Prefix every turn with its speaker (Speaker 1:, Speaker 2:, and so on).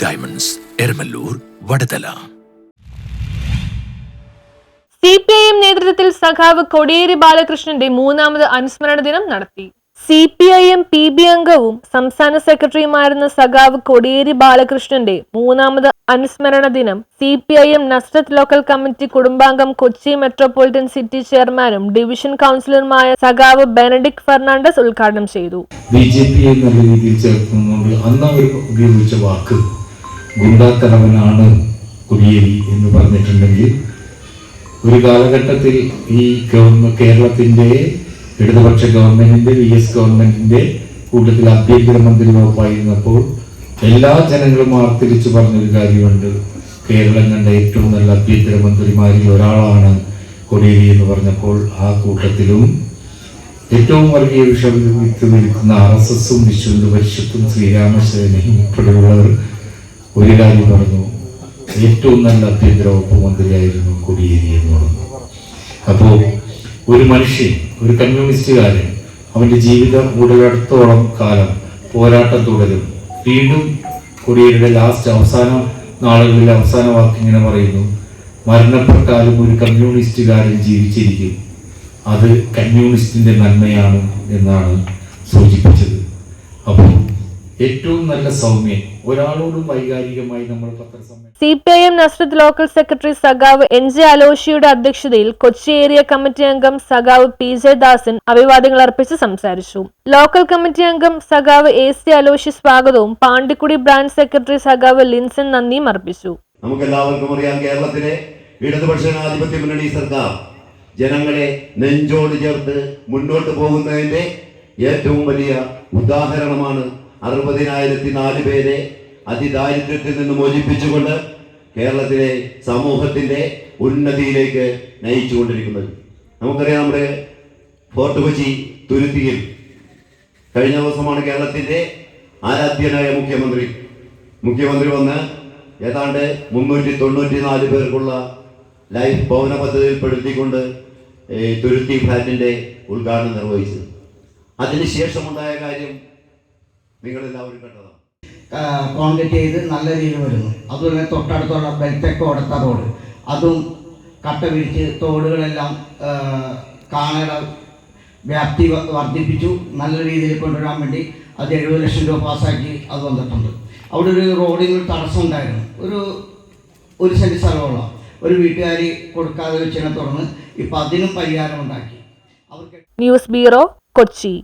Speaker 1: Diamonds, Eramallur, Vadathala.
Speaker 2: CPIM നേതൃത്വത്തിൽ സഖാവ് കോടിയേരി ബാലകൃഷ്ണന്റെ മൂന്നാമത് അനുസ്മരണ ദിനം നടത്തി. CPIM PB അംഗവും സംസ്ഥാന സെക്രട്ടറിയുമായിരുന്ന സഖാവ് കോടിയേരി ബാലകൃഷ്ണന്റെ മൂന്നാമത് അനുസ്മരണ ദിനം CPIM നസ്രത്ത് ലോക്കൽ കമ്മിറ്റി കുടുംബാംഗം കൊച്ചി മെട്രോപൊളിറ്റൻ സിറ്റി ചെയർമാനും ഡിവിഷൻ കൗൺസിലറുമായ സഖാവ് ബെനഡിക്ട് ഫെർണാണ്ടസ് ഉദ്ഘാടനം ചെയ്തു.
Speaker 3: BJP എന്ന രീതിയിൽ ചേർക്കുന്നതുകൊണ്ട് അന്ന് അവർ ഉപയോഗിച്ച വാക്ക് ഗുണ്ടാത്തലവനാണ് കോടിയേരി എന്ന് പറഞ്ഞിട്ടുണ്ടെങ്കിൽ ഒരു കാലഘട്ടത്തിൽ ഈ കേരളത്തിന്റെ ഇടതുപക്ഷ ഗവൺമെന്റിന്റെ VS ഗവൺമെന്റിന്റെ കൂട്ടത്തിൽ ആഭ്യന്തരമന്ത്രി വകുപ്പായിരുന്നപ്പോൾ എല്ലാ ജനങ്ങളും ആർത്തിരിച്ചു പറഞ്ഞൊരു കാര്യമുണ്ട്. കേരളം കണ്ട ഏറ്റവും നല്ല ആഭ്യന്തരമന്ത്രിമാരിൽ ഒരാളാണ് കോടിയേരി എന്ന് പറഞ്ഞപ്പോൾ ആ കൂട്ടത്തിലും ഏറ്റവും വർഗീയ വിഷവിത്ത് വിൽക്കുന്ന RSSും വിശ്വ പരിഷത്തും ശ്രീരാമസേനയും ഉൾപ്പെടെയുള്ളവർ ഒരു കാര്യം പറഞ്ഞു, ഏറ്റവും നല്ല ആഭ്യന്തര വകുപ്പ് മന്ത്രിയായിരുന്നു കോടിയേരി എന്ന് പറഞ്ഞു. അപ്പോൾ ഒരു മനുഷ്യൻ, ഒരു കമ്മ്യൂണിസ്റ്റുകാരൻ അവന്റെ ജീവിതം ഉടലെടുത്തോളം കാലം പോരാട്ടം തുടരും. വീണ്ടും കോടിയേരിയുടെ അവസാന നാളുകളിൽ അവസാന വാക്കിങ്ങനെ പറയുന്നു, മരണപ്പെട്ടാലും ഒരു കമ്മ്യൂണിസ്റ്റുകാരൻ ജീവിച്ചിരിക്കും, അത് കമ്മ്യൂണിസ്റ്റിന്റെ നന്മയാണ് എന്നാണ് സൂചിപ്പിച്ചത്. അപ്പോൾ ഏറ്റവും നല്ല സൗമ്യൻ, ഒരാളോടും വൈകാരികമായി നമ്മൾ പത്രസമ്മേളനം.
Speaker 2: CPIM നസ്രത്ത് ലോക്കൽ സെക്രട്ടറി സഖാവ് NJ അലോഷിയുടെ അധ്യക്ഷതയിൽ കൊച്ചി ഏരിയ കമ്മിറ്റി അംഗം സഖാവ് PJ ദാസൻ അഭിവാദ്യങ്ങൾ അർപ്പിച്ച് സംസാരിച്ചു. ലോക്കൽ കമ്മിറ്റി അംഗം സഖാവ് AC അലോഷി സ്വാഗതവും പാണ്ടിക്കുടി ബ്രാഞ്ച് സെക്രട്ടറി സഖാവ് ലിൻസൺ നന്ദിയും അർപ്പിച്ചു.
Speaker 4: നമുക്കെല്ലാവർക്കും അറിയാം, കേരളത്തിലെ ഇടതുപക്ഷ ജനാധിപത്യ മുന്നണി സർക്കാർ ജനങ്ങളെ നെഞ്ചോട് ചേർത്ത് മുന്നോട്ട് പോകുന്നതിന്റെ ഏറ്റവും വലിയ ഉദാഹരണമാണ് 60,004 പേരെ അതിദാരിദ്ര്യത്തിൽ നിന്ന് മോചിപ്പിച്ചുകൊണ്ട് കേരളത്തിലെ സമൂഹത്തിന്റെ ഉന്നതിയിലേക്ക് നയിച്ചുകൊണ്ടിരിക്കുന്നത്. നമുക്കറിയാം, നമ്മുടെ ഫോർട്ട് കൊച്ചി തുരുത്തിയിൽ കഴിഞ്ഞ ദിവസമാണ് കേരളത്തിന്റെ ആരാധ്യനായ മുഖ്യമന്ത്രി വന്ന് ഏതാണ്ട് 394 പേർക്കുള്ള ലൈഫ് ഭവന പദ്ധതിയിൽപ്പെടുത്തിക്കൊണ്ട് തുരുത്തി ഫ്ലാറ്റിന്റെ ഉദ്ഘാടനം നിർവഹിച്ചത്. അതിനുശേഷമുണ്ടായ കാര്യം നിങ്ങളെല്ലാവരും കണ്ടതാണ്.
Speaker 5: കോൺക്രീറ്റ് ചെയ്ത് നല്ല രീതിയിൽ വരുന്നു. അതുപോലെ തൊട്ടടുത്തുള്ള ബെൽത്തെക്കോടത്ത റോഡ്, അതും കട്ട വിരിച്ച് തോടുകളെല്ലാം കാണയുടെ വ്യാപ്തി വർദ്ധിപ്പിച്ചു. നല്ല രീതിയിൽ കൊണ്ടുവരാൻ വേണ്ടി അത് 70 ലക്ഷം രൂപ പാസ്സാക്കി അത് വന്നിട്ടുണ്ട്. അവിടെ ഒരു റോഡിന് തടസ്സം ഉണ്ടായിരുന്നു. ഒരു സെൻറ്റ് സ്ഥലമുള്ള ഒരു വീട്ടുകാർ കൊടുക്കാതെ വെച്ചതിനെ തുടർന്ന് ഇപ്പം അതിനും പരിഹാരം ഉണ്ടാക്കി.
Speaker 2: News bureau, Kochi.